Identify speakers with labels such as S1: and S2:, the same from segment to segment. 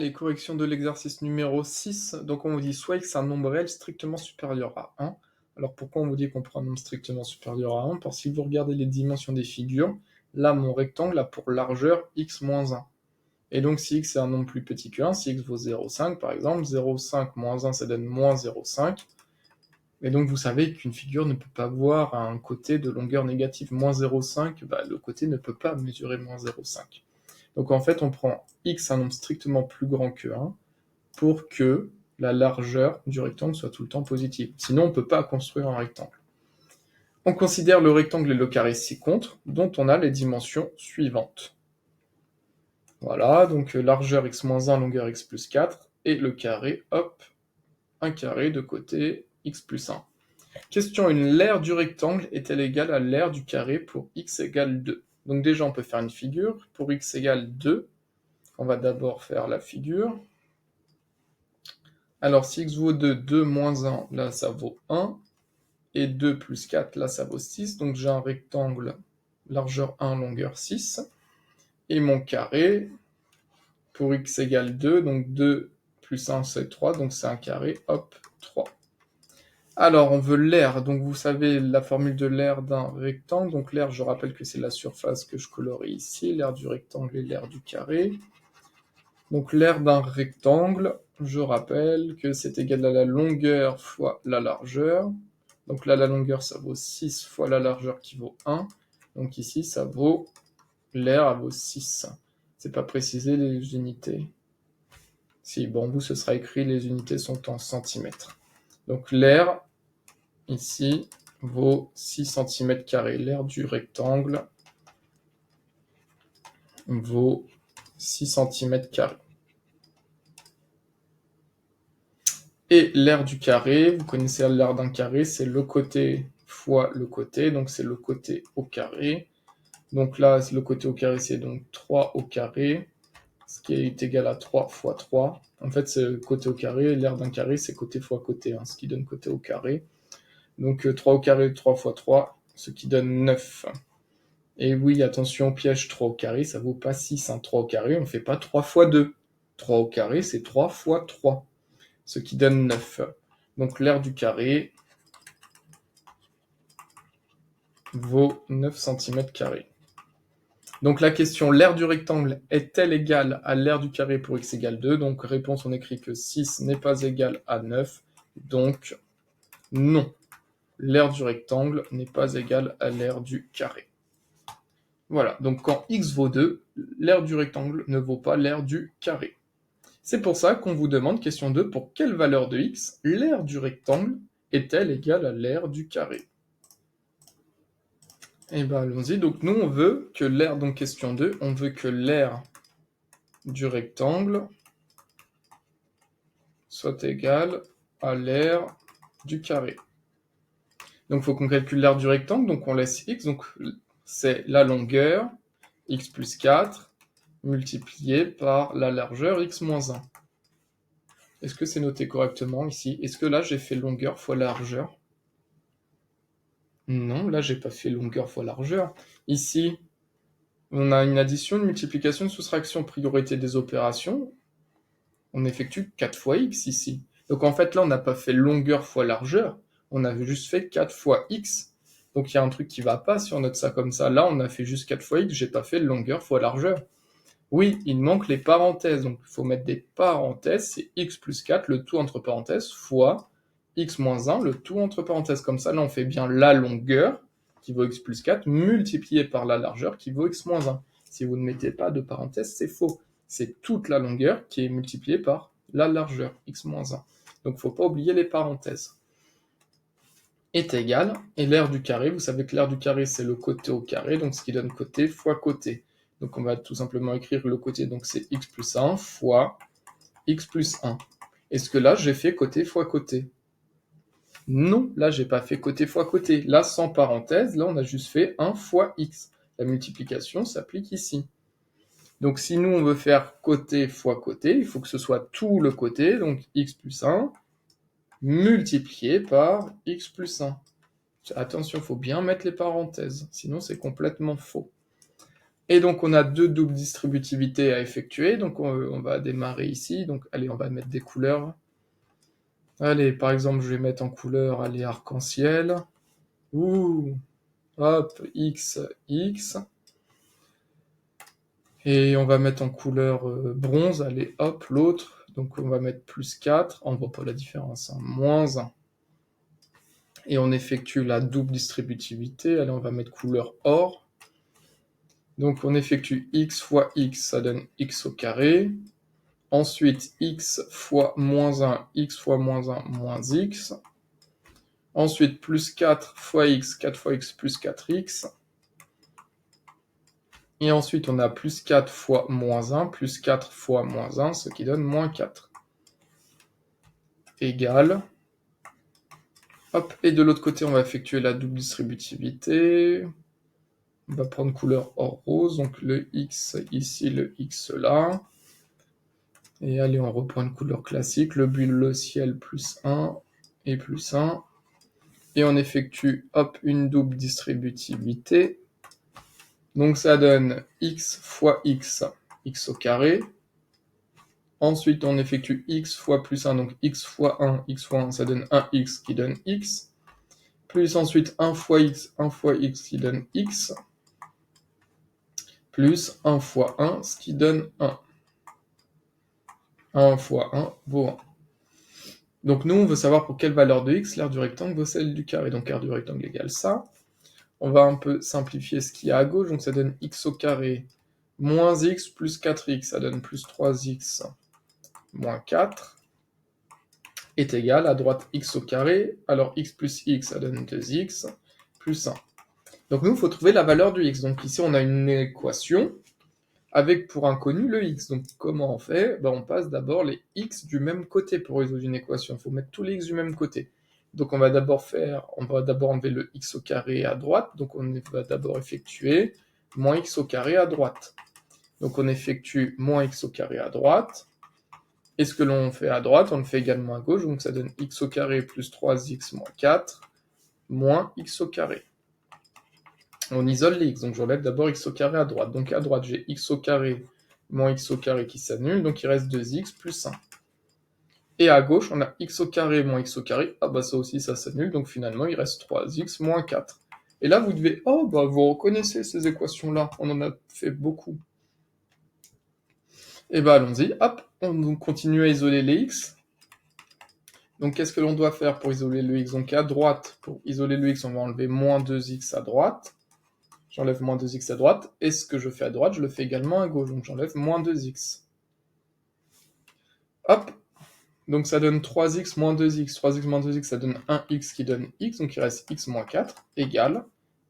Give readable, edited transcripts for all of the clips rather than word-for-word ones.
S1: Les corrections de l'exercice numéro 6, donc on vous dit soit x est un nombre réel strictement supérieur à 1. Alors pourquoi on vous dit qu'on prend un nombre strictement supérieur à 1? Parce que si vous regardez les dimensions des figures, là mon rectangle a pour largeur x moins 1. Et donc si x est un nombre plus petit que 1, si x vaut 0,5 par exemple, 0,5 moins 1 ça donne moins 0,5. Et donc vous savez qu'une figure ne peut pas avoir un côté de longueur négative. Moins 0,5, le côté ne peut pas mesurer moins 0,5. Donc en fait, on prend x, un nombre strictement plus grand que 1, pour que la largeur du rectangle soit tout le temps positive. Sinon, on ne peut pas construire un rectangle. On considère le rectangle et le carré ci-contre, dont on a les dimensions suivantes. Voilà, donc largeur x-1, longueur x plus 4, et le carré, hop, un carré de côté x plus 1. Question 1. L'aire du rectangle est-elle égale à l'aire du carré pour x égale 2? Donc déjà, on peut faire une figure. Pour x égale 2, on va d'abord faire la figure. Alors, si x vaut 2, 2 moins 1, là, ça vaut 1. Et 2 plus 4, là, ça vaut 6. Donc, j'ai un rectangle largeur 1, longueur 6. Et mon carré, pour x égale 2, donc 2 plus 1, c'est 3. Donc, c'est un carré, hop, 3. Alors, on veut l'aire. Donc, vous savez la formule de l'aire d'un rectangle. Donc, l'aire, je rappelle que c'est la surface que je colorie ici. L'aire du rectangle et l'aire du carré. Donc, l'aire d'un rectangle, je rappelle que c'est égal à la longueur fois la largeur. Donc là, la longueur, ça vaut 6 fois la largeur qui vaut 1. Donc ici, ça vaut... l'aire, elle vaut 6. C'est pas précisé les unités. Si, bon, vous, ce sera écrit, les unités sont en centimètres. Donc l'aire, ici, vaut 6 cm². L'aire du rectangle vaut 6 cm². Et l'aire du carré, vous connaissez l'aire d'un carré, c'est le côté fois le côté, donc c'est le côté au carré. Donc là, le côté au carré, c'est donc 3 au carré, ce qui est égal à 3 fois 3. En fait, c'est côté au carré, l'aire d'un carré, c'est côté fois côté, ce qui donne côté au carré. Donc 3 au carré, 3 fois 3, ce qui donne 9. Et oui, attention, piège, 3 au carré, ça vaut pas 6. 3 au carré, on ne fait pas 3 fois 2. 3 au carré, c'est 3 fois 3, ce qui donne 9. Donc l'aire du carré vaut 9 cm². Donc la question, l'aire du rectangle est-elle égale à l'aire du carré pour x égale 2? Donc réponse, on écrit que 6 n'est pas égal à 9. Donc non, l'aire du rectangle n'est pas égale à l'aire du carré. Voilà, donc quand x vaut 2, l'aire du rectangle ne vaut pas l'aire du carré. C'est pour ça qu'on vous demande, question 2, pour quelle valeur de x l'aire du rectangle est-elle égale à l'aire du carré? Eh bien, allons-y. Donc, nous, on veut que l'aire, donc question 2, on veut que l'aire du rectangle soit égale à l'aire du carré. Donc, il faut qu'on calcule l'aire du rectangle. Donc, on laisse x. Donc, c'est la longueur, x plus 4, multiplié par la largeur, x moins 1. Est-ce que c'est noté correctement ici? Est-ce que là, j'ai fait longueur fois largeur? Non, là, j'ai pas fait longueur fois largeur. Ici, on a une addition, une multiplication, une soustraction, priorité des opérations. On effectue 4 fois x ici. Donc en fait, là, on n'a pas fait longueur fois largeur, on avait juste fait 4 fois x. Donc il y a un truc qui va pas si on note ça comme ça. Là, on a fait juste 4 fois x, j'ai pas fait longueur fois largeur. Oui, il manque les parenthèses, donc il faut mettre des parenthèses, c'est x plus 4, le tout entre parenthèses, fois x moins 1, le tout entre parenthèses. Comme ça, là, on fait bien la longueur, qui vaut x plus 4, multiplié par la largeur, qui vaut x moins 1. Si vous ne mettez pas de parenthèses, c'est faux. C'est toute la longueur qui est multipliée par la largeur, x moins 1. Donc, il ne faut pas oublier les parenthèses. Est égal, et l'aire du carré, vous savez que l'aire du carré, c'est le côté au carré, donc ce qui donne côté fois côté. Donc on va tout simplement écrire le côté, donc c'est x plus 1 fois x plus 1. Est-ce que là, j'ai fait côté fois côté? Non, là, j'ai pas fait côté fois côté. Là, sans parenthèse, là, on a juste fait 1 fois x. La multiplication s'applique ici. Donc si nous, on veut faire côté fois côté, il faut que ce soit tout le côté, donc x plus 1, multiplié par x plus 1. Attention, il faut bien mettre les parenthèses, sinon c'est complètement faux. Et donc, on a deux doubles distributivités à effectuer. Donc, on va démarrer ici. Donc, allez, on va mettre des couleurs. Allez, par exemple, je vais mettre en couleur, allez, arc-en-ciel. Ouh, hop, X, X. Et on va mettre en couleur bronze, allez, hop, l'autre. Donc, on va mettre plus 4. On ne voit pas la différence, hein. Moins 1. Et on effectue la double distributivité. Allez, on va mettre couleur or. Donc, on effectue x fois x, ça donne x au carré. Ensuite, x fois moins 1, x fois moins 1, moins x. Ensuite, plus 4 fois x plus 4x. Et ensuite, on a plus 4 fois moins 1, plus 4 fois moins 1, ce qui donne moins 4. Égale. Hop, et de l'autre côté, on va effectuer la double distributivité. On va prendre couleur or rose, donc le x ici, le x là. Et allez, on reprend une couleur classique, le bleu, le ciel, plus 1 et plus 1. Et on effectue, hop, une double distributivité. Donc ça donne x fois x, x au carré. Ensuite, on effectue x fois plus 1, donc x fois 1, ça donne 1x qui donne x. Plus ensuite 1 fois x qui donne x. Plus 1 fois 1, ce qui donne 1. 1 fois 1 vaut 1. Donc nous, on veut savoir pour quelle valeur de x l'aire du rectangle vaut celle du carré. Donc l'aire du rectangle égale ça. On va un peu simplifier ce qu'il y a à gauche. Donc ça donne x au carré moins x plus 4x. Ça donne plus 3x moins 4 est égal à droite x au carré. Alors x plus x, ça donne 2x plus 1. Donc nous, il faut trouver la valeur du x. Donc ici, on a une équation avec pour inconnu le x. Donc comment on fait? On passe d'abord les x du même côté pour résoudre une équation. Il faut mettre tous les x du même côté. Donc on va d'abord enlever le x au carré à droite. Donc on va d'abord effectuer moins x au carré à droite. Donc on effectue moins x au carré à droite. Et ce que l'on fait à droite, on le fait également à gauche. Donc ça donne x au carré plus 3x moins 4 moins x au carré. On isole les x, donc j'enlève d'abord x au carré à droite. Donc à droite, j'ai x au carré moins x au carré qui s'annule, donc il reste 2x plus 1. Et à gauche, on a x au carré moins x au carré. Ah bah ça aussi, ça s'annule, donc finalement, il reste 3x moins 4. Et là, vous devez... Oh, bah vous reconnaissez ces équations-là, on en a fait beaucoup. Et bah allons-y, hop, on continue à isoler les x. Donc qu'est-ce que l'on doit faire pour isoler le x? Donc à droite, pour isoler le x, on va enlever moins 2x à droite. J'enlève moins 2x à droite, et ce que je fais à droite, je le fais également à gauche, donc j'enlève moins 2x. Hop, donc ça donne 3x moins 2x, 3x moins 2x, ça donne 1x qui donne x, donc il reste x moins 4, égale,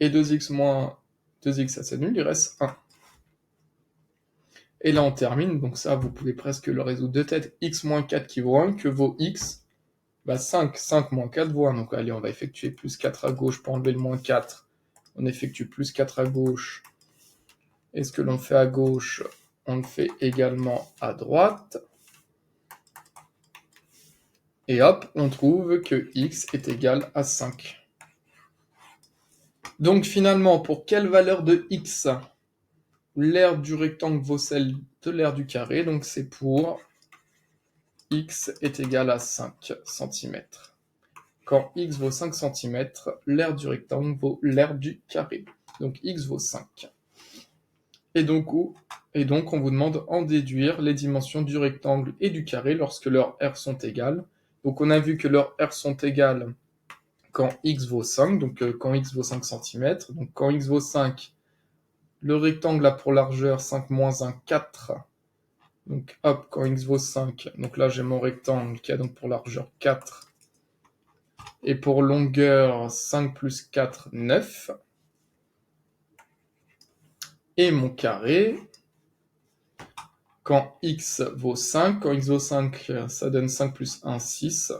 S1: et 2x moins 2x, ça s'annule, il reste 1. Et là on termine, donc ça vous pouvez presque le résoudre de tête, x moins 4 qui vaut 1, que vaut x? 5, 5 moins 4 vaut 1, donc allez on va effectuer plus 4 à gauche pour enlever le moins 4, on effectue plus 4 à gauche, et ce que l'on fait à gauche, on le fait également à droite. Et hop, on trouve que x est égal à 5. Donc finalement, pour quelle valeur de x l'aire du rectangle vaut celle de l'aire du carré? Donc c'est pour x est égal à 5 cm. Quand x vaut 5 cm, l'aire du rectangle vaut l'aire du carré. Donc x vaut 5. Et donc on vous demande en déduire les dimensions du rectangle et du carré lorsque leurs r sont égales. Donc on a vu que leurs r sont égales quand x vaut 5, donc quand x vaut 5 cm. Donc quand x vaut 5, le rectangle a pour largeur 5 moins 1, 4. Donc hop, quand x vaut 5, donc là j'ai mon rectangle qui a donc pour largeur 4. Et pour longueur 5 plus 4, 9. Et mon carré, quand x vaut 5, quand x vaut 5, ça donne 5 plus 1, 6.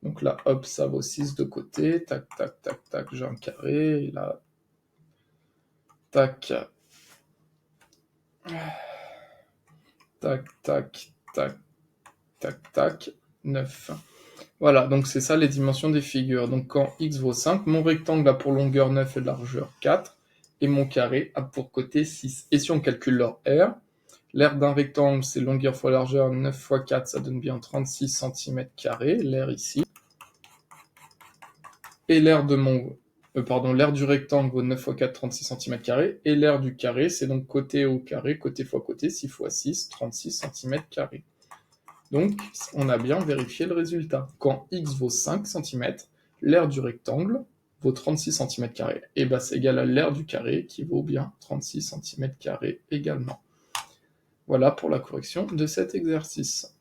S1: Donc là, hop, ça vaut 6 de côté. Tac, tac, tac, tac, j'ai un carré. Et là, tac. Tac, tac, tac, tac, tac. 9. Voilà, donc c'est ça les dimensions des figures. Donc quand x vaut 5, mon rectangle a pour longueur 9 et largeur 4. et mon carré a pour côté 6. Et si on calcule leur R, l'aire d'un rectangle, c'est longueur fois largeur, 9 fois 4, ça donne bien 36 cm², l'aire ici. Et l'aire de l'aire du rectangle vaut 9 fois 4, 36 cm², et l'aire du carré, c'est donc côté au carré, côté fois côté, 6 fois 6, 36 cm². Donc, on a bien vérifié le résultat. Quand x vaut 5 cm, l'aire du rectangle vaut 36 cm². Et ben c'est égal à l'aire du carré qui vaut bien 36 cm² également. Voilà pour la correction de cet exercice.